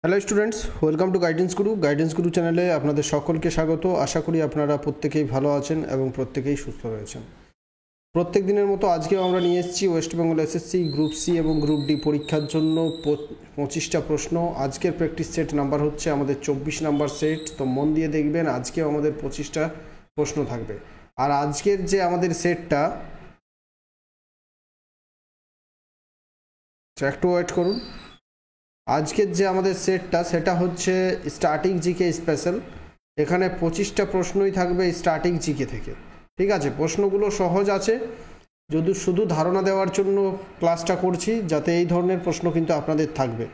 Hello students, welcome to guidance গুরু চ্যানেলে আপনাদের সকলকে স্বাগত। আশা করি আপনারা প্রত্যেকেই ভালো আছেন এবং প্রত্যেকেই সুস্থ রয়েছেন। প্রত্যেক দিনের মতো আজকেও আমরা নিয়ে এসেছি West Bengal SSC group C এবং গ্রুপ ডি পরীক্ষার জন্য 25টা প্রশ্ন। আজকের প্র্যাকটিস সেট নাম্বার হচ্ছে আমাদের 24 নাম্বার সেট। তো মন দিয়ে দেখবেন, আজকেও আমাদের 25টা প্রশ্ন থাকবে। আর আজকের যে আমাদের সেটটা, একটু ওয়েট করুন, আজকের যে আমাদের সেটটা সেটা হচ্ছে স্ট্যাটিক জিকে স্পেশাল। এখানে 25টা প্রশ্নই থাকবে স্ট্যাটিক জিকে থেকে। ঠিক আছে, প্রশ্নগুলো সহজ আছে, যদি শুধু ধারণা দেওয়ার জন্য ক্লাসটা করছি, যাতে এই ধরনের প্রশ্ন কিন্তু আপনাদের থাকবে।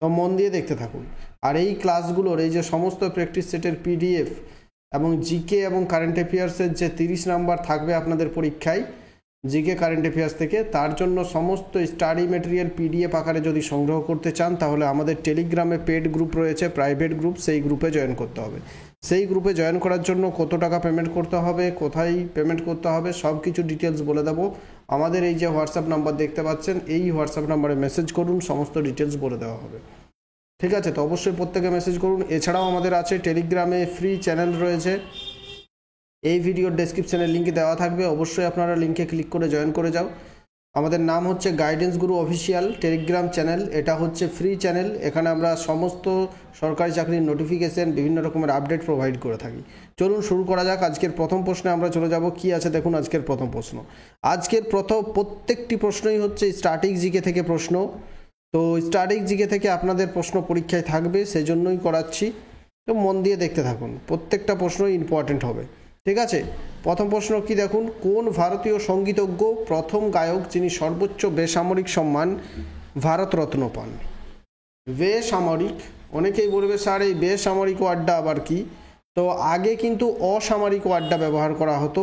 তো মন দিয়ে দেখতে থাকুন। আর এই ক্লাসগুলোর এই যে সমস্ত প্র্যাকটিস সেটের পিডিএফ এবং জিকে এবং কারেন্ট অ্যাফেয়ার্সের যে 30 নাম্বার থাকবে আপনাদের পরীক্ষায় জিকে কারেন্ট অ্যাফেয়ার্স থেকে, তার জন্য সমস্ত স্টাডি ম্যাটেরিয়াল পিডিএফ আকারে যদি সংগ্রহ করতে চান, তাহলে আমাদের টেলিগ্রামে পেড গ্রুপ রয়েছে, প্রাইভেট গ্রুপ, সেই গ্রুপে জয়েন করতে হবে। সেই গ্রুপে জয়েন করার জন্য কত টাকা পেমেন্ট করতে হবে, কোথায় পেমেন্ট করতে হবে, সব কিছু ডিটেলস বলে দেবো। আমাদের এই যে হোয়াটসঅ্যাপ নাম্বার দেখতে পাচ্ছেন, এই হোয়াটসঅ্যাপ নাম্বারে মেসেজ করুন, সমস্ত ডিটেলস বলে দেওয়া হবে। ঠিক আছে, তো অবশ্যই প্রত্যেকে মেসেজ করুন। এছাড়াও আমাদের আছে টেলিগ্রামে ফ্রি চ্যানেল রয়েছে, এই ভিডিওর ডেসক্রিপশানে লিঙ্ক দেওয়া থাকবে, অবশ্যই আপনারা লিঙ্কে ক্লিক করে জয়েন করে যাও। আমাদের নাম হচ্ছে গাইডেন্স গুরু অফিসিয়াল টেলিগ্রাম চ্যানেল। এটা হচ্ছে ফ্রি চ্যানেল, এখানে আমরা সমস্ত সরকারি চাকরির নোটিফিকেশন, বিভিন্ন রকমের আপডেট প্রোভাইড করে থাকি। চলুন শুরু করা যাক। আজকের প্রথম প্রশ্নে আমরা চলে যাব। কি আছে দেখুন আজকের প্রথম প্রশ্ন। আজকের প্রত্যেকটি প্রশ্নই হচ্ছে স্ট্যাটিক জিকে থেকে প্রশ্ন। তো স্ট্যাটিক জিকে থেকে আপনাদের প্রশ্ন পরীক্ষায় থাকবে, সেজন্যই করাচ্ছি। তো মন দিয়ে দেখতে থাকুন, প্রত্যেকটা প্রশ্নই ইম্পর্টেন্ট হবে। ঠিক আছে, প্রথম প্রশ্ন কি দেখুন, কোন ভারতীয় সঙ্গীতজ্ঞ প্রথম গায়ক যিনি সর্বোচ্চ বেসামরিক সম্মান ভারতরত্ন পান? বেসামরিক, অনেকেই বলবে স্যার এই বেসামরিক ওয়ার্ডটা আবার কি? তো আগে কিন্তু অসামরিক ওয়ার্ডটা ব্যবহার করা হতো,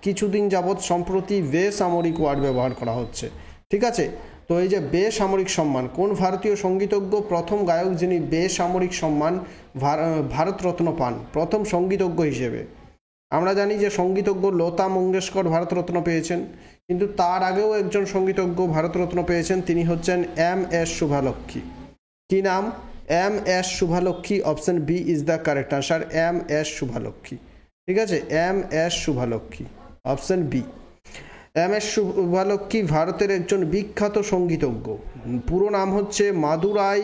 কিছুদিন যাবৎ সম্প্রতি বেসামরিক ওয়ার্ড ব্যবহার করা হচ্ছে। ঠিক আছে, তো এই যে বেসামরিক সম্মান, কোন ভারতীয় সঙ্গীতজ্ঞ প্রথম গায়ক যিনি বেসামরিক সম্মান ভারতরত্ন পান প্রথম সঙ্গীতজ্ঞ হিসেবে? আমরা জানি যে সঙ্গীতজ্ঞ লতা মঙ্গেশকর ভারতরত্ন পেয়েছেন, কিন্তু তার আগেও একজন সঙ্গীতজ্ঞ ভারতরত্ন পেয়েছেন, তিনি হচ্ছেন এম.এস. শুভালক্ষ্মী। কি নাম? M S. Subbulakshmi. Option B is the correct answer, M S. Subbulakshmi. ঠিক আছে, M S. Subbulakshmi, option B. M S. Subbulakshmi ভারতের একজন বিখ্যাত সঙ্গীতজ্ঞ। পুরো নাম হচ্ছে মাদুরাই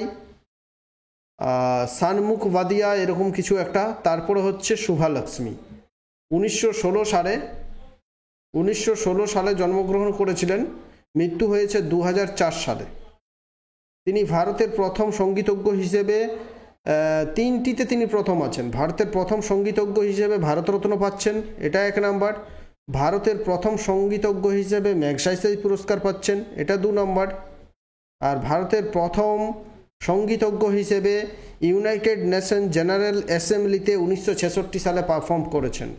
সানমুখওয়াদিয়া, এরকম কিছু একটা, তারপরে হচ্ছে শুভালক্ষ্মী। 1916 সালে জন্মগ্রহণ করেছিলেন, মৃত্যু হয়েছে 2004 সালে। তিনি ভারতের প্রথম সঙ্গীতজ্ঞ হিসেবে তিনটিতে তিনি প্রথম আছেন। ভারতের প্রথম সঙ্গীতজ্ঞ হিসেবে ভারতরত্ন পাচ্ছেন, এটা এক নাম্বার। ভারতের প্রথম সঙ্গীতজ্ঞ হিসেবে ম্যাগসাইসে পুরস্কার পাচ্ছেন, এটা 2 নম্বর। আর ভারতের প্রথম সঙ্গীতজ্ঞ হিসেবে ইউনাইটেড নেশন জেনারেল অ্যাসেম্বলিতে 1966 সালে পারফর্ম করেছেন।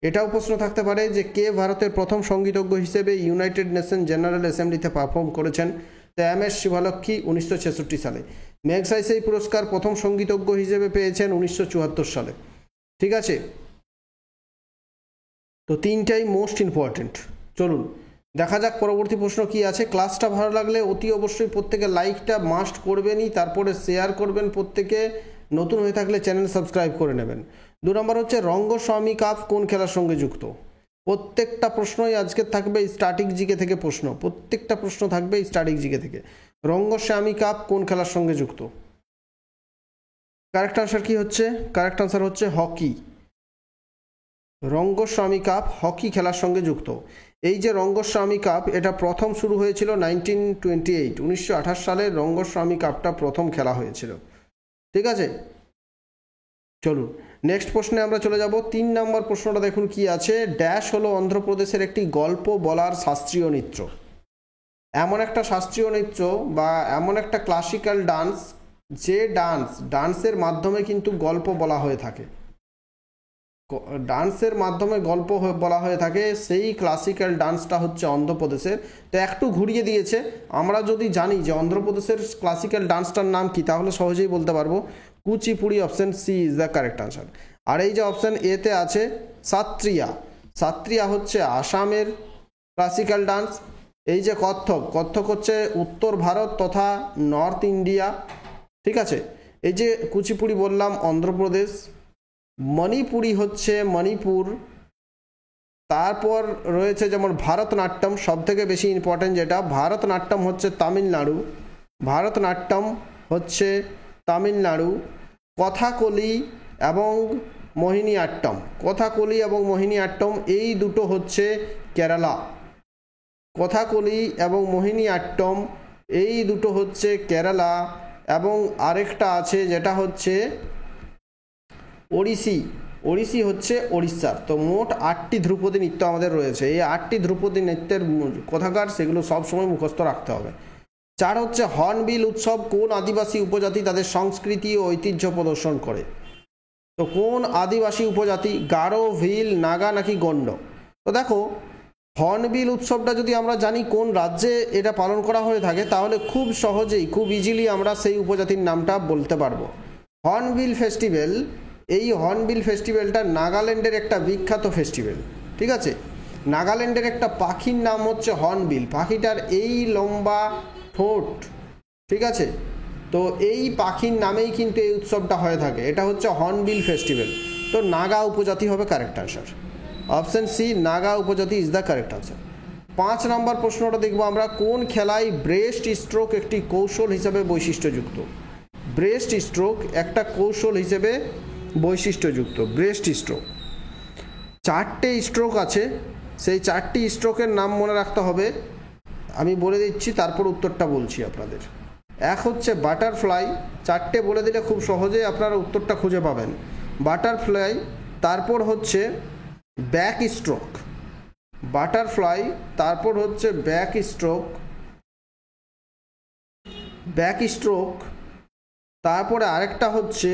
এটাও প্রশ্ন থাকতে পারে যে কে ভারতের প্রথম সঙ্গীতজ্ঞ হিসেবে ইউনাইটেড নেশন জেনারেল অ্যাসেম্বলিতে পারফর্ম করেছেন? তো এম.এস. শুভালক্ষ্মী 1966 সালে। ম্যাগসাইসে পুরস্কার প্রথম সঙ্গীতজ্ঞ হিসেবে পেয়েছেন 1974 সালে। ঠিক আছে, তো তিনটাই মোস্ট ইম্পর্টেন্ট। চলুন দেখা যাক পরবর্তী প্রশ্ন কি আছে। ক্লাসটা ভালো লাগলে অতি অবশ্যই প্রত্যেকে লাইকটা মাস্ট করবেনই, তারপরে শেয়ার করবেন, প্রত্যেকে নতুন হয়ে থাকলে চ্যানেল সাবস্ক্রাইব করে নেবেন। 2 নম্বর হচ্ছে রঙ্গস্বামী কাপ কোন খেলার সঙ্গে যুক্ত? প্রত্যেকটা প্রশ্নই আজকে থাকবে স্ট্যাটিক জিকে থেকে প্রশ্ন, প্রত্যেকটা প্রশ্ন থাকবে স্ট্যাটিক জিকে থেকে। রঙ্গস্বামী কাপ কোন খেলার সঙ্গে যুক্ত? কারেক্ট আনসার কি হচ্ছে? কারেক্ট আনসার হচ্ছে হকি। রঙ্গস্বামী কাপ হকি খেলার সঙ্গে যুক্ত। এই যে রঙ্গস্বামী কাপ, এটা প্রথম শুরু হয়েছিল 1928 সালে রঙ্গস্বামী কাপটা প্রথম খেলা হয়েছিল। ঠিক আছে, চলুন নেক্সট প্রশ্নে আমরা চলে যাব। 3 নম্বর প্রশ্নটা দেখুন কি আছে। ড্যাশ হলো অন্ধ্রপ্রদেশের একটি গল্প বলার শাস্ত্রীয় নৃত্য। এমন একটা শাস্ত্রীয় নৃত্য বা এমন একটা ক্লাসিক্যাল ডান্স, যে ডান্সের মাধ্যমে কিন্তু গল্প বলা হয়ে থাকে, ডান্সের মাধ্যমে গল্প বলা হয়ে থাকে, সেই ক্লাসিক্যাল ডান্সটা হচ্ছে অন্ধ্রপ্রদেশের। তো একটু ঘুরিয়ে দিয়েছে, আমরা যদি জানি যে অন্ধ্রপ্রদেশের ক্লাসিক্যাল ডান্সটার নাম কি, তাহলে সহজেই বলতে পারবো Kuchipudi. Option C is the correct answer. আর এই যে অপশন এতে আছে সাত্রিয়া, সাত্রিয়া হচ্ছে আসামের ক্লাসিক্যাল ডান্স। এই যে কত্থক, কত্থক হচ্ছে উত্তর ভারত তথা নর্থ ইন্ডিয়া। ঠিক আছে, এই যে কুচিপুড়ি বললাম অন্ধ্রপ্রদেশ, মণিপুরি হচ্ছে মণিপুর, তারপর রয়েছে যেমন ভারতনাট্যম, সবথেকে বেশি ইম্পর্টেন্ট যেটা, ভারতনাট্যম হচ্ছে তামিলনাড়ু, ভারতনাট্যম হচ্ছে তামিলনাড়ু। কথাকলি এবং মোহিনীআট্টম, কথাকলি এবং মোহিনীআট্টম এই দুটো হচ্ছে কেরালা, কথাকলি এবং মোহিনীআট্টম এই দুটো হচ্ছে কেরালা। এবং আরেকটা আছে যেটা হচ্ছে ওড়িশি, ওড়িশি হচ্ছে ওড়িশার। তো মোট 8টি ধ্রুপদী নৃত্য আমাদের রয়েছে। এই 8টি ধ্রুপদী নৃত্যের কোথাকার সেগুলো সবসময় মুখস্থ রাখতে হবে। 4 হচ্ছে হর্নবিল উৎসব কোন আদিবাসী উপজাতি তাদের সংস্কৃতি ও ঐতিহ্য প্রদর্শন করে? তো কোন আদিবাসী উপজাতি, গারো, ভিল, নাগা নাকি গন্ড? তো দেখো হর্নবিল উৎসবটা যদি আমরা জানি কোন রাজ্যে এটা পালন করা হয়ে থাকে তাহলে খুব সহজেই, খুব ইজিলি আমরা সেই উপজাতির নামটা বলতে পারবো। হর্নবিল ফেস্টিভ্যাল, এই হর্নবিল ফেস্টিভ্যালটা নাগাল্যান্ডের একটা বিখ্যাত ফেস্টিভ্যাল, ঠিক আছে। নাগাল্যান্ডের একটা পাখির নাম হচ্ছে হর্নবিল, পাখিটার এই লম্বা ঠোঁট, ঠিক আছে। তো এই পাখির নামেই কিন্তু এই উৎসবটা হয়ে থাকে, এটা হচ্ছে হর্নবিল ফেস্টিভ্যাল। তো নাগা উপজাতি হবে correct answer, option C Naga উপজাতি ইজ দ্য কারেক্ট আনসার। 5 নম্বর প্রশ্নটা দেখবো আমরা, কোন খেলায় ব্রেস্ট স্ট্রোক একটি কৌশল হিসেবে বৈশিষ্ট্যযুক্ত? ব্রেস্ট স্ট্রোক একটা কৌশল হিসেবে বৈশিষ্ট্যযুক্ত, ব্রেস্ট স্ট্রোক। 4টে স্ট্রোক আছে, সেই 4টি স্ট্রোকের নাম মনে রাখতে হবে, আমি বলে দিচ্ছি তারপর উত্তরটা বলছি আপনাদের। এক হচ্ছে বাটারফ্লাই, 4টে বলে দিলে খুব সহজেই আপনারা উত্তরটা খুঁজে পাবেন। বাটারফ্লাই, তারপর হচ্ছে ব্যাক স্ট্রোক, বাটারফ্লাই, তারপর হচ্ছে ব্যাক স্ট্রোক, ব্যাক স্ট্রোক, তারপরে আরেকটা হচ্ছে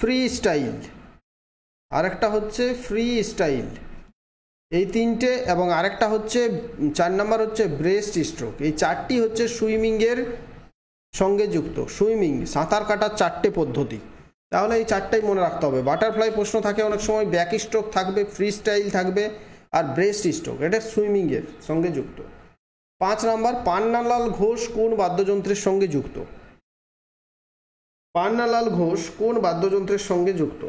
ফ্রি স্টাইল, আরেকটা হচ্ছে ফ্রি স্টাইল, এই 3টে। এবং আরেকটা হচ্ছে 4 নম্বর হচ্ছে ব্রেস্ট স্ট্রোক। এই 4টি হচ্ছে সুইমিংয়ের সঙ্গে যুক্ত, সুইমিং, সাঁতার কাটার 4টে পদ্ধতি। তাহলে এই 4টাই মনে রাখতে হবে। বাটারফ্লাই প্রশ্ন থাকে অনেক সময়, ব্যাক স্ট্রোক থাকবে, ফ্রি স্টাইল থাকবে, আর ব্রেস্ট স্ট্রোক, এটা সুইমিংয়ের সঙ্গে যুক্ত। 5 নম্বর, পান্নালাল ঘোষ কোন বাদ্যযন্ত্রের সঙ্গে যুক্ত? পান্নালাল ঘোষ কোন বাদ্যযন্ত্রের সঙ্গে যুক্ত?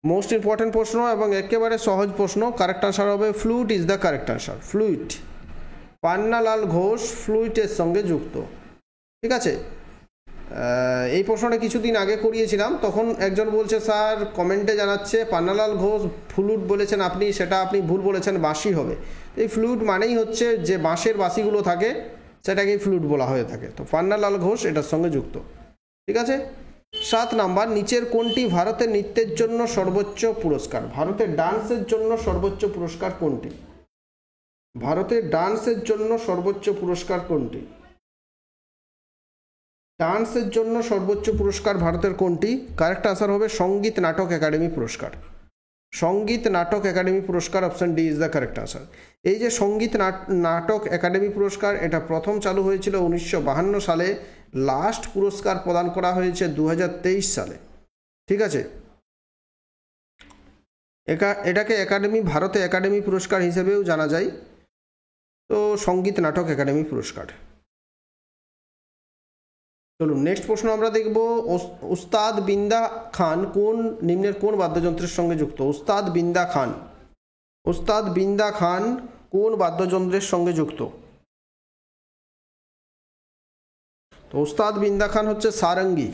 মোস্ট ইম্পর্টেন্ট প্রশ্ন এবং একেবারে সহজ প্রশ্ন, কারেক্ট আনসার হবে flute is the correct answer, flute. Pannalal Ghosh ফ্লুইটের সঙ্গে যুক্ত, ঠিক আছে। এই প্রশ্নটা কিছুদিন আগে করিয়েছিলাম, তখন একজন বলছে স্যার কমেন্টে জানাচ্ছে পান্নালাল ঘোষ ফ্লুট বলেছেন আপনি, সেটা আপনি ভুল বলেছেন, বাঁশি হবে। এই ফ্লুট মানেই হচ্ছে যে বাঁশের বাঁশিগুলো থাকে সেটাকেই ফ্লুট বলা হয়ে থাকে। তো পান্নালাল ঘোষ এটার সঙ্গে যুক্ত, ঠিক আছে। 7 নম্বর, নিচের কোনটি ভারতের নৃত্যের জন্য সর্বোচ্চ পুরস্কার? ভারতের ডান্সের জন্য সর্বোচ্চ পুরস্কার কোনটি? ভারতের ডান্সের জন্য সর্বোচ্চ পুরস্কার কোনটি? ডান্সের জন্য সর্বোচ্চ পুরস্কার ভারতের কোনটি? কারেক্ট আনসার হবে সঙ্গীত নাটক একাডেমি পুরস্কার, সঙ্গীত নাটক একাডেমি পুরস্কার, option D is the correct answer. এই যে সঙ্গীত নাটক একাডেমি পুরস্কার, এটা প্রথম চালু হয়েছিল 1952 সালে, লাস্ট পুরস্কার প্রদান করা হয়েছে 2023 সালে, ঠিক আছে। এটাকে একাডেমি, ভারতে একাডেমি পুরস্কার হিসেবেও জানা যায়। তো সঙ্গীত নাটক একাডেমি পুরস্কার। চলুন নেক্সট প্রশ্ন আমরা দেখব, উস্তাদ বিন্দা খান কোন নিম্নের কোন বাদ্যযন্ত্রের সঙ্গে যুক্ত? উস্তাদ বিন্দা খান, উস্তাদ বিন্দা খান কোন বাদ্যযন্ত্রের সঙ্গে যুক্ত? তো উস্তাদ বিন্দা খান হচ্ছে সারঙ্গি।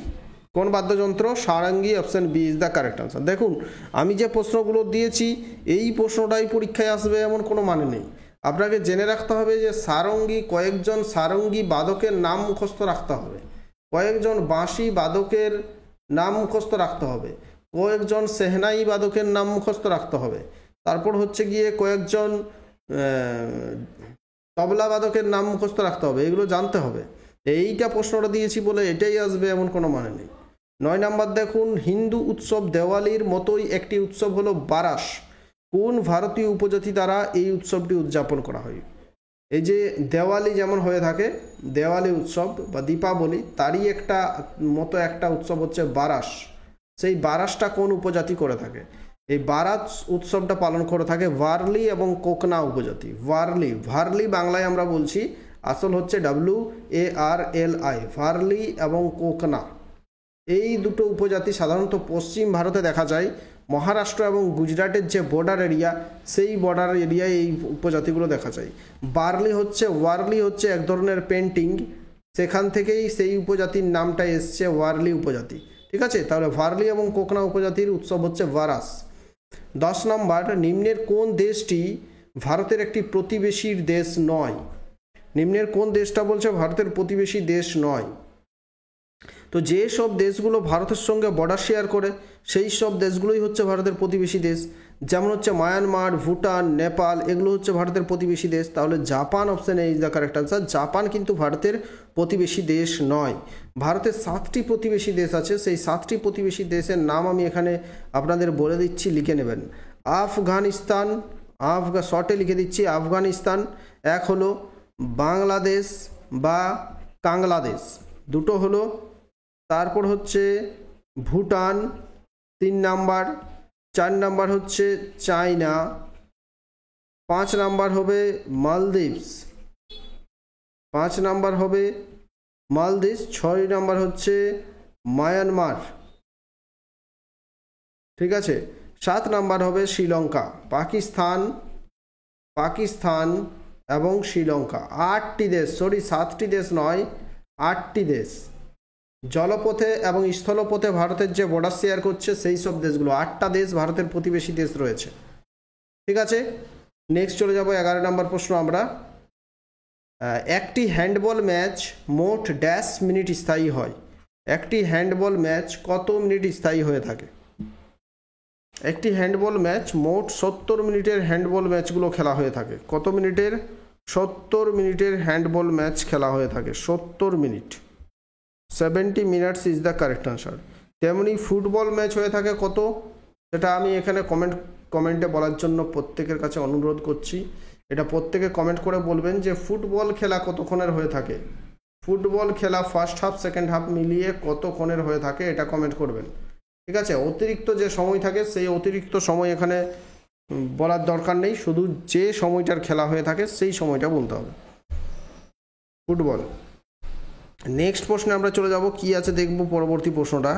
কোন বাদ্যযন্ত্র? Sarangi, option B is the correct answer. দেখুন আমি যে প্রশ্নগুলো দিয়েছি এই প্রশ্নটাই পরীক্ষায় আসবে এমন কোনো মানে নেই। আপনাকে জেনে রাখতে হবে যে সারঙ্গি, কয়েকজন সারঙ্গি বাদকের নাম মুখস্থ রাখতে হবে, কয়েকজন বাঁশি বাদকের নাম মুখস্থ রাখতে হবে, কয়েকজন সেহনাই বাদকের নাম মুখস্থ রাখতে হবে, তারপর হচ্ছে গিয়ে কয়েকজন তবলা বাদকের নাম মুখস্থ রাখতে হবে, এগুলো জানতে হবে। এইটা প্রশ্নটা দিয়েছি বলে এটাই আসবে এমন কোনো মানে নেই। 9 নম্বর দেখুন, হিন্দু উৎসব দেওয়ালির মতোই একটি উৎসব হলো বারাস, কোন ভারতীয় উপজাতি দ্বারা এই উৎসবটি উদযাপন করা হয়? এই যে দেওয়ালি যেমন হয়ে থাকে, দেওয়ালি উৎসব বা দীপাবলি, তারই একটা মতো একটা উৎসব হচ্ছে বারাস। সেই বারাসটা কোন উপজাতি করে থাকে? এই বারাস উৎসবটা পালন করে থাকে ওয়ারলি এবং কোকনা উপজাতি। ওয়ারলি, ভার্লি বাংলায় আমরা বলছি, আসল হচ্ছে WARLI, ভার্লি এবং কোকনা। এই দুটো উপজাতি সাধারণত পশ্চিম ভারতে দেখা যায়। মহারাষ্ট্র এবং গুজরাটের যে বর্ডার এরিয়া, সেই বর্ডার এরিয়ায় এই উপজাতিগুলো দেখা যায়। ওয়ারলি হচ্ছে এক ধরনের পেন্টিং, সেখান থেকেই সেই উপজাতির নামটা এসছে ওয়ারলি উপজাতি। ঠিক আছে, তাহলে ভার্লি এবং কোকনা উপজাতির উৎসব হচ্ছে ভারাস। 10 নম্বর, নিম্নের কোন দেশটি ভারতের একটি প্রতিবেশীর দেশ নয়? নিম্নের কোন দেশটা বলছে ভারতের প্রতিবেশী দেশ নয়? তো যে সব দেশগুলো ভারতের সঙ্গে বর্ডার শেয়ার করে সেই সব দেশগুলোই হচ্ছে ভারতের প্রতিবেশী দেশ। যেমন হচ্ছে মায়ানমার, ভুটান, নেপাল, এগুলো হচ্ছে ভারতের প্রতিবেশী দেশ। তাহলে Japan option A is the correct answer. Japan কিন্তু ভারতের প্রতিবেশী দেশ নয়। ভারতের 7টি প্রতিবেশী দেশ আছে, সেই 7টি প্রতিবেশী দেশের নাম আমি এখানে আপনাদের বলে দিচ্ছি, লিখে নেবেন। আফগানিস্তান, শর্টে লিখে দিচ্ছি, আফগানিস্তান। এক হলো বাংলাদেশ বা কাংলাদেশ, দুটো হলো। তারপর হচ্ছে ভুটান 3 নাম্বার, 4 নাম্বার হচ্ছে চায়না, 5 নাম্বার হবে মালদ্বীপস, 6 নাম্বার হচ্ছে মায়ানমার। ঠিক আছে, 7 নাম্বার হবে শ্রীলঙ্কা। পাকিস্তান এবং শ্রীলঙ্কা। 8টি দেশ, 7টি দেশ নয়, 8টি দেশ জলপথে এবং স্থলপথে ভারতের যে বর্ডার শেয়ার করছে সেই সব দেশগুলো। 8টা দেশ ভারতের প্রতিবেশী দেশ রয়েছে। ঠিক আছে, নেক্সট চলে যাব 11 নম্বর প্রশ্ন আমরা। একটি হ্যান্ডবল ম্যাচ মোট ড্যাশ মিনিট স্থায়ী হয়? একটি হ্যান্ডবল ম্যাচ কত মিনিট স্থায়ী হয়ে থাকে? একটি হ্যান্ডবল ম্যাচ মোট 70 মিনিটের হ্যান্ডবল ম্যাচগুলো খেলা হয়ে থাকে। কত মিনিটের? 70 মিনিটের হ্যান্ডবল ম্যাচ খেলা হয়ে থাকে। 70 minute, 70 minutes is the correct answer. তেমনি ফুটবল ম্যাচ হয়ে থাকে কত, সেটা আমি এখানে কমেন্টে বলার জন্য প্রত্যেকের কাছে অনুরোধ করছি। এটা প্রত্যেকে কমেন্ট করে বলবেন যে ফুটবল খেলা কতক্ষণের হয়ে থাকে। ফুটবল খেলা ফার্স্ট হাফ সেকেন্ড হাফ মিলিয়ে কতক্ষণের হয়ে থাকে, এটা কমেন্ট করবেন। ঠিক আছে, অতিরিক্ত যে সময় থাকে সেই অতিরিক্ত সময় এখানে বলার দরকার নেই, শুধু যে সময়টার খেলা হয়ে থাকে সেই সময়টা বলতে হবে। ফুটবল। নেক্সট প্রশ্নে আমরা চলে যাব, কি আছে দেখব পরবর্তী প্রশ্নটা।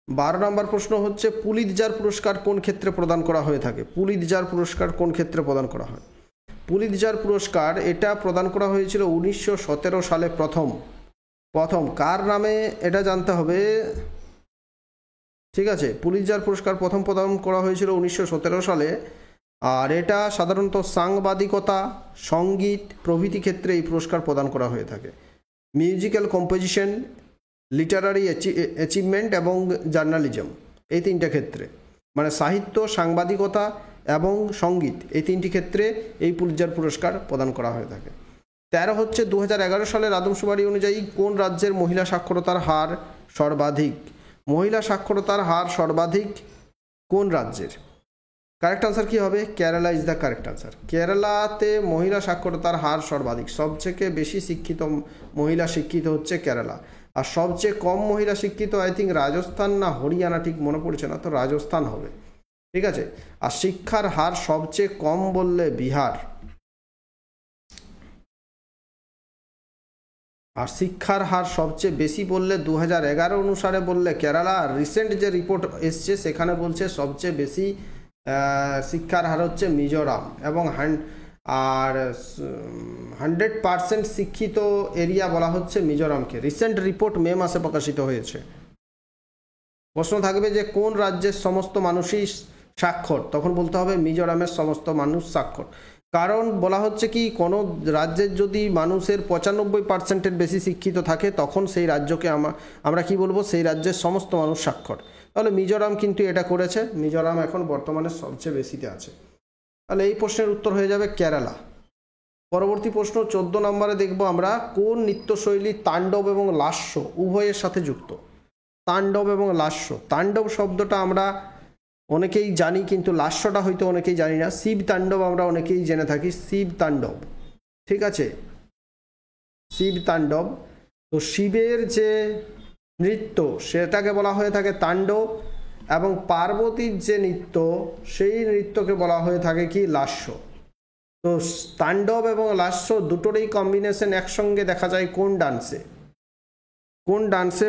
12 নম্বর প্রশ্ন হচ্ছে পুলিৎজার পুরস্কার কোন ক্ষেত্রে প্রদান করা হয়ে থাকে? পুলিৎজার পুরস্কার কোন ক্ষেত্রে প্রদান করা হয়? পুলিৎজার পুরস্কার এটা প্রদান করা হয়েছিল 1917 সালে প্রথম কার নামে এটা জানতে হবে। ঠিক আছে, পুলিৎজার পুরস্কার প্রথম প্রদান করা হয়েছিল 1917 সালে। আর এটা সাধারণত সাংবাদিকতা, সঙ্গীত প্রভৃতি ক্ষেত্রে এই পুরস্কার প্রদান করা হয়ে থাকে। মিউজিক্যাল কম্পোজিশন, লিটারারি অ্যাচিভমেন্ট এবং জার্নালিজম, এই 3টে ক্ষেত্রে, মানে সাহিত্য, সাংবাদিকতা এবং সঙ্গীত, এই 3টি ক্ষেত্রে এই পুলিৎজার পুরস্কার প্রদান করা হয়ে থাকে। 13 হচ্ছে 2011 সালের আদমশুমারি অনুযায়ী কোন রাজ্যের মহিলা সাক্ষরতার হার সর্বাধিক? মহিলা সাক্ষরতার হার সর্বাধিক কোন রাজ্যের? কারেক্ট আনসার কি হবে? Kerala is the correct answer. কেরালাতে মহিলা সাক্ষরতার হার সর্বাধিক। সবচেয়ে বেশি শিক্ষিত মহিলা শিক্ষিত হচ্ছে কেরালা। আর সবচেয়ে কম মহিলা শিক্ষিত আই থিঙ্ক রাজস্থান না হরিয়ানা, ঠিক মনে পড়ছে না, তো রাজস্থান হবে। ঠিক আছে, আর শিক্ষার হার সবচেয়ে কম বললে বিহার, আর শিক্ষার হার সবচেয়ে বেশি বললে 2011 অনুসারে বললে কেরালা। আর রিসেন্ট যে রিপোর্ট এসছে সেখানে বলছে সবচেয়ে বেশি শিক্ষার হার হচ্ছে মিজোরাম। এবং 100% শিক্ষিত এরিয়া বলা হচ্ছে মিজোরামকে। রিসেন্ট রিপোর্ট মে মাসে প্রকাশিত হয়েছে। প্রশ্ন থাকবে যে কোন রাজ্যের সমস্ত মানুষই সাক্ষর, তখন বলতে হবে মিজোরামের সমস্ত মানুষ সাক্ষর। কারণ বলা হচ্ছে কি, কোনো রাজ্যের যদি মানুষের 95%-এর বেশি শিক্ষিত থাকে তখন সেই রাজ্যকে আমরা কি বলবো, সেই রাজ্যের সমস্ত মানুষ সাক্ষর। তাহলে মিজোরাম কিন্তু এটা করেছে, মিজোরাম এখন বর্তমানে সবচেয়ে বেশিতে আছে। তাহলে এই প্রশ্নের উত্তর হয়ে যাবে কেরালা। পরবর্তী প্রশ্ন 14 নম্বরে দেখব আমরা, কোন নৃত্যশৈলী তাণ্ডব এবং লাস্য উভয়ের সাথে যুক্ত? তাণ্ডব এবং লাস্য। তাণ্ডব শব্দটা আমরা অনেকেই জানি, কিন্তু লাস্যটা হয়তো অনেকেই জানি না। শিব তাণ্ডব আমরা অনেকেই জেনে থাকি, শিব তাণ্ডব। ঠিক আছে, শিব তাণ্ডব। তো শিবের যে নৃত্য সেটাকে বলা হয়ে থাকে তাণ্ডব, এবং পার্বতীর যে নৃত্য সেই নৃত্যকে বলা হয়ে থাকে কি, লাস্য। তো তাণ্ডব এবং লাস্য দুটোরই কম্বিনেশন একসঙ্গে দেখা যায় কোন ডান্সে? কোন ডান্সে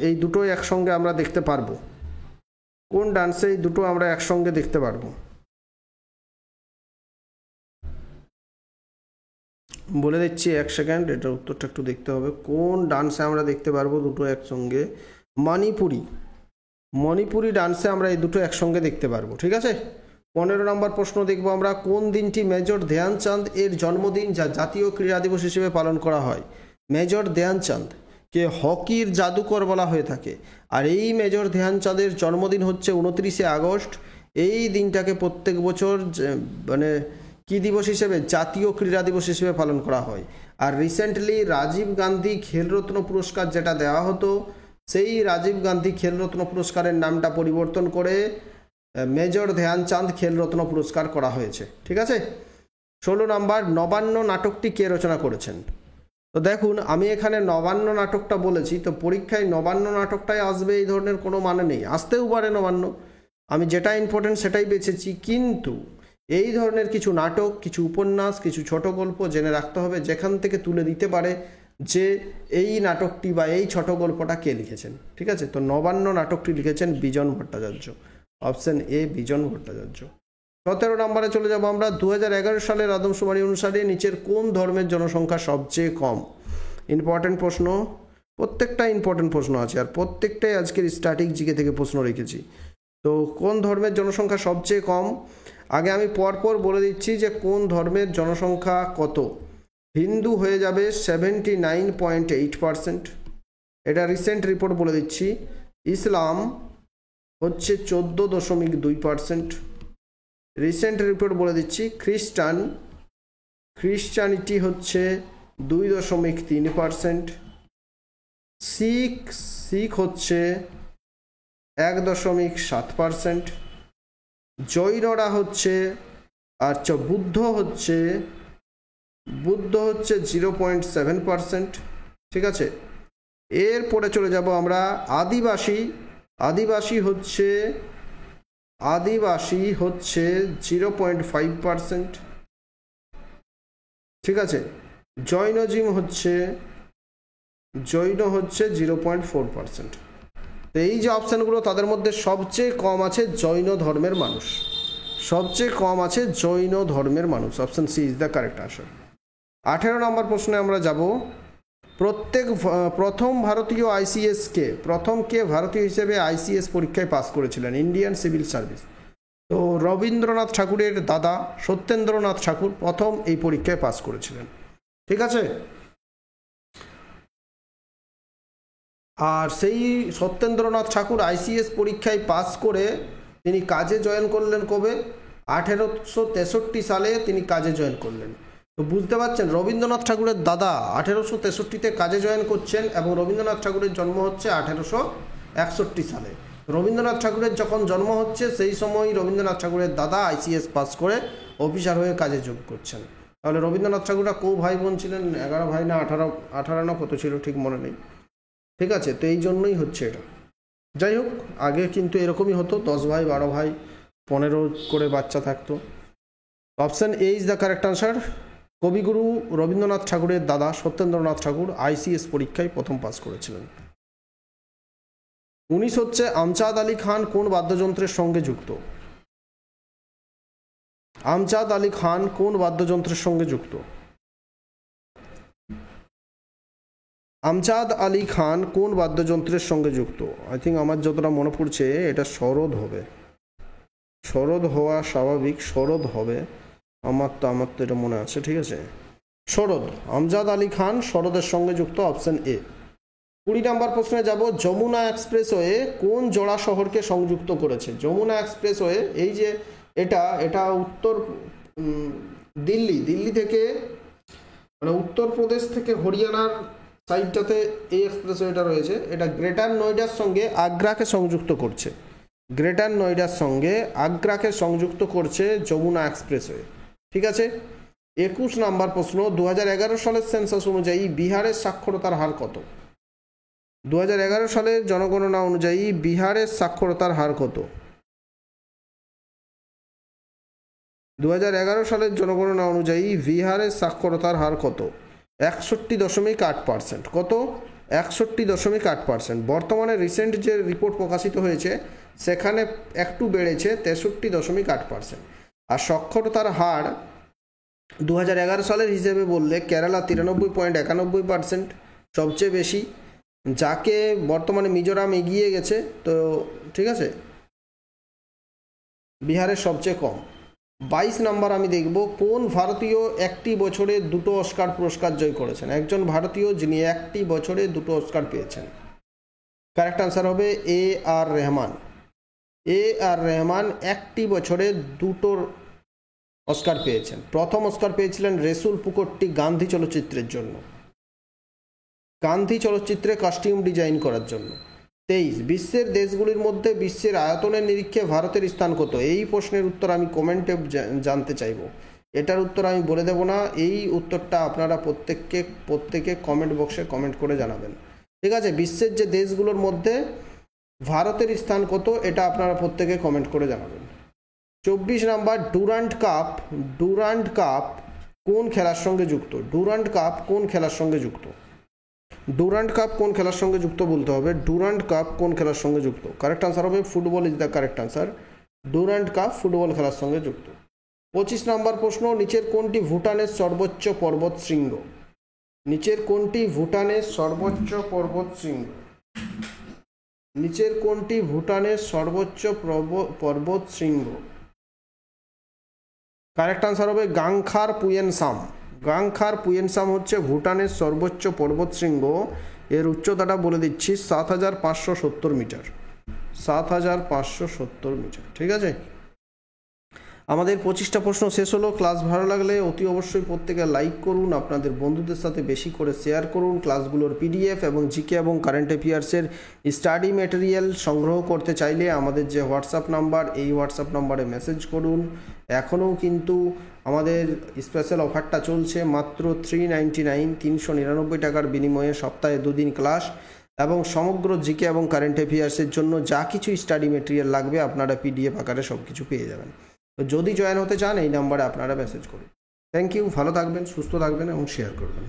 এই দুটো একসঙ্গে আমরা দেখতে পারবো? কোন ডান্সে এই দুটো আমরা একসঙ্গে দেখতে পারবো? বলে দিচ্ছি, 1 সেকেন্ড, এটার উত্তরটা একটু দেখতে হবে। কোন ডান্সে আমরা দেখতে পারবো দুটো একসঙ্গে? মণিপুরি ডান্সে আমরা এই দুটো একসঙ্গে দেখতে পারবো। ঠিক আছে, 15 নম্বর প্রশ্ন দেখবো আমরা। কোন দিনটি মেজর ধ্যানচাঁদ এর জন্মদিন, যা জাতীয় ক্রীড়া দিবস হিসেবে পালন করা হয়? মেজর ধ্যানচাঁদ কে হকির জাদুকর বলা হয়ে থাকে, আর এই মেজর ধ্যানচাঁদের জন্মদিন হচ্ছে 29শে আগস্ট। এই দিনটাকে প্রত্যেক বছর মানে কি দিবস হিসেবে? জাতীয় ক্রীড়া দিবস হিসেবে পালন করা হয়। আর রিসেন্টলি রাজীব গান্ধী খেলরত্ন পুরস্কার যেটা দেওয়া হতো, সেই রাজীব গান্ধী খেলরত্ন পুরস্কারের নামটা পরিবর্তন করে মেজর ধ্যানচাঁদ খেলরত্ন পুরস্কার করা হয়েছে। ঠিক আছে। 16 নম্বর, নবান্ন নাটকটি কে রচনা করেছেন? তো দেখুন, আমি এখানে নবান্ন নাটকটা বলেছি, তো পরীক্ষায় নবান্ন নাটকটাই আসবে এই ধরনের কোনো মানে নেই, আসতেও পারে নবান্ন। আমি যেটা ইম্পর্টেন্ট সেটাই বেছেছি, কিন্তু এই ধরনের কিছু নাটক, কিছু উপন্যাস, কিছু ছোট গল্প জেনে রাখতে হবে, যেখান থেকে তুলে দিতে পারে যে এই নাটকটি বা এই ছোট গল্পটা কে লিখেছেন। ঠিক আছে, তো নবান্ন নাটকটি লিখেছেন বিজন ভট্টাচার্য, অপশন এ বিজন ভট্টাচার্য। 17 নম্বরে চলে যাব আমরা। 2011 সালের আদমশুমারি অনুসারে নিচের কোন ধর্মের জনসংখ্যা সবচেয়ে কম? ইম্পর্টেন্ট প্রশ্ন, প্রত্যেকটা ইম্পর্টেন্ট প্রশ্ন আছে, আর প্রত্যেকটাই আজকের স্ট্যাটিক জিকে থেকে প্রশ্ন রেখেছি। তো কোন ধর্মের জনসংখ্যা সবচেয়ে কম? আগে আমি পরপর বলে দিচ্ছি যে কোন ধর্মের জনসংখ্যা কত। হিন্দু হয়ে যাবে 79.8%, এটা রিসেন্ট রিপোর্ট বলে দিচ্ছি। ইসলাম হচ্ছে 14.2%, রিসেন্ট রিপোর্ট বলে দিচ্ছি। খ্রিস্টানিটি হচ্ছে 2.3%, শিখ হচ্ছে 1.7%, জৈনরা হচ্ছে, আচ্ছা বুদ্ধ হচ্ছে 0.7%। ঠিক আছে, এরপরে চলে যাব আমরা আদিবাসী হচ্ছে 0.5%। ঠিক আছে, জৈন হচ্ছে 0.4%। তো এই যে অপশানগুলো, তাদের মধ্যে সবচেয়ে কম আছে জৈন ধর্মের মানুষ, সবচেয়ে কম আছে জৈন ধর্মের মানুষ। Option C is the correct answer. 18 নম্বর প্রশ্নে আমরা যাব। প্রথম ভারতীয় আইসিএস কে? প্রথম কে ভারতীয় হিসেবে আইসিএস পরীক্ষায় পাস করেছিলেন? Indian civil service. তো রবীন্দ্রনাথ ঠাকুরের দাদা সত্যেন্দ্রনাথ ঠাকুর প্রথম এই পরীক্ষায় পাস করেছিলেন। ঠিক আছে, আর সেই সত্যেন্দ্রনাথ ঠাকুর আইসিএস পরীক্ষায় পাস করে তিনি কাজে জয়েন করলেন কবে? 1863 সালে তিনি কাজে জয়েন করলেন। তো বুঝতে পারছেন, রবীন্দ্রনাথ ঠাকুরের দাদা 1863-তে কাজে জয়েন করছেন, এবং রবীন্দ্রনাথ ঠাকুরের জন্ম হচ্ছে 1861 সালে। রবীন্দ্রনাথ ঠাকুরের যখন জন্ম হচ্ছে সেই সময় রবীন্দ্রনাথ ঠাকুরের দাদা আইসিএস পাস করে অফিসার হয়ে কাজে যোগ করছেন। তাহলে রবীন্দ্রনাথ ঠাকুররা কো ভাই বোন ছিলেন? 11 ভাই না 18 না কত ছিল ঠিক মনে নেই। ঠিক আছে, তো এই জন্যই হচ্ছে এটা। যাই হোক, আগে কিন্তু এরকমই হতো, 10 ভাই 12 ভাই 15 করে বাচ্চা থাকতো। Option A is the correct answer. কবিগুরু রবীন্দ্রনাথ ঠাকুরের দাদা সত্যেন্দ্রনাথ ঠাকুর আইসিএস পরীক্ষায় প্রথম পাস করেছিলেন। 19 হচ্ছে আমজাদ আলী খান কোন বাদ্যযন্ত্রের সঙ্গে যুক্ত? আমজাদ আলী খান কোন বাদ্যযন্ত্রের সঙ্গে যুক্ত? আমজাদ আলী খান কোন বাদ্যযন্ত্রের সঙ্গে যুক্ত? আই থিঙ্ক আমার যতটা মনে পড়ছে এটা সরোদ হবে, সরোদ হওয়া স্বাভাবিক, সরোদ হবে, আমার তো এটা মনে আছে। ঠিক আছে, সরোদ, আমজাদ আলী খান সরোদের সঙ্গে যুক্ত, অপশন এ। 20 নম্বর প্রশ্নে যাব। যমুনা এক্সপ্রেসওয়ে কোন জোড়া শহরকে সংযুক্ত করেছে? যমুনা এক্সপ্রেসওয়ে, এই যে এটা উত্তর দিল্লি থেকে, মানে উত্তরপ্রদেশ থেকে হরিয়ানার সাইডটাতে এই এক্সপ্রেসওয়েটা রয়েছে। এটা গ্রেটার নয়ডার সঙ্গে আগ্রাকে সংযুক্ত করছে, গ্রেটার নয়ডার সঙ্গে আগ্রাকে সংযুক্ত করছে যমুনা এক্সপ্রেসওয়ে। ঠিক আছে, 21 নম্বর প্রশ্ন। 2011 সালের সেন্সাস অনুযায়ী বিহারের সাক্ষরতার হার কত? 2011 সালের জনগণনা অনুযায়ী বিহারের সাক্ষরতার হার কত? 2011 সালের জনগণনা অনুযায়ী বিহারের সাক্ষরতার হার কত? 61.8%। কত? 61.8%। বর্তমানে রিসেন্ট যে রিপোর্ট প্রকাশিত হয়েছে সেখানে একটু বেড়েছে 63.8%। আর সাক্ষরতার হার 2011 সালের হিসেবে বললে কেরালা 93.91%, সবচেয়ে বেশি, যাকে বর্তমানে মিজোরাম এগিয়ে গেছে। তো ঠিক আছে, বিহারের সবচেয়ে কম। 22 নম্বর আমি দেখব, কোন ভারতীয় একটি বছরে 2টো অস্কার পুরস্কার জয় করেছেন? একজন ভারতীয় যিনি একটি বছরে 2টো অস্কার পেয়েছেন। কারেক্ট আনসার হবে এ আর রহমান। এ আর রহমান একটি বছরে 2টো অস্কার পেয়েছেন। প্রথম অস্কার পেয়েছিলেন রেসুল পুকট্টি গান্ধী চলচ্চিত্রের জন্য, গান্ধী চলচ্চিত্রে কস্টিউম ডিজাইন করার জন্য। 23, বিশ্বের দেশগুলির মধ্যে বিশ্বের আয়তনের নিরীক্ষে ভারতের স্থান কত? এই প্রশ্নের উত্তর আমি কমেন্টে জানতে চাইব। এটার উত্তর আমি বলে দেব না, এই উত্তরটা আপনারা প্রত্যেকে কমেন্ট বক্সে কমেন্ট করে জানাবেন। ঠিক আছে, বিশ্বের যে দেশগুলোর মধ্যে ভারতের স্থান কত এটা আপনারা প্রত্যেকে কমেন্ট করে জানাবেন। 24 নাম্বার, ডুরান্ড কাপ কোন খেলার সঙ্গে যুক্ত? ডুরান্ড কাপ কোন খেলার সঙ্গে যুক্ত? ডুরান্ড কাপ কোন খেলার সঙ্গে যুক্ত বলতে হবে। ডুরান্ড কাপ কোন খেলার সঙ্গে যুক্ত? কারেক্ট আনসার হবে football is the correct answer. Durand cup football খেলার সঙ্গে যুক্ত। 25 নম্বর প্রশ্ন, নিচের কোনটি ভুটানের সর্বোচ্চ পর্বত শৃঙ্গ? নিচের কোনটি ভুটানের সর্বোচ্চ পর্বত শৃঙ্গ? নিচের কোনটি ভুটানের সর্বোচ্চ পর্বত শৃঙ্গ? কারেক্ট আনসার হবে গাংখার পুয়েনসাম। গাংখার পুয়েনসাম হচ্ছে ভুটানের সর্বোচ্চ পর্বত শৃঙ্গ। এর উচ্চতাটা বলে দিচ্ছি 7570 মিটার। 7570 মিটার। ঠিক আছে, আমাদের 25টা প্রশ্ন শেষ হলো। ক্লাস ভালো লাগলে অতি অবশ্যই প্রত্যেকে লাইক করুন, আপনাদের বন্ধুদের সাথে বেশি করে শেয়ার করুন। ক্লাসগুলোর পিডিএফ এবং জিকে এবং কারেন্ট অ্যাফেয়ার্সের স্টাডি ম্যাটেরিয়াল সংগ্রহ করতে চাইলে আমাদের যে হোয়াটসঅ্যাপ নাম্বার, এই হোয়াটসঅ্যাপ নাম্বারে মেসেজ করুন। এখনও কিন্তু আমাদের স্পেশাল অফারটা চলছে, মাত্র 399 399 টাকার বিনিময়ে সপ্তাহে 2 দিন ক্লাস এবং সমগ্র জিকে এবং কারেন্ট অ্যাফেয়ার্সের জন্য যা কিছু স্টাডি ম্যাটেরিয়াল লাগবে আপনারা পিডিএফ আকারে সব কিছু পেয়ে যাবেন। তো যদি জয়েন হতে চান এই নাম্বারে আপনারা মেসেজ করুন। থ্যাংক ইউ, ভালো থাকবেন, সুস্থ থাকবেন এবং শেয়ার করবেন।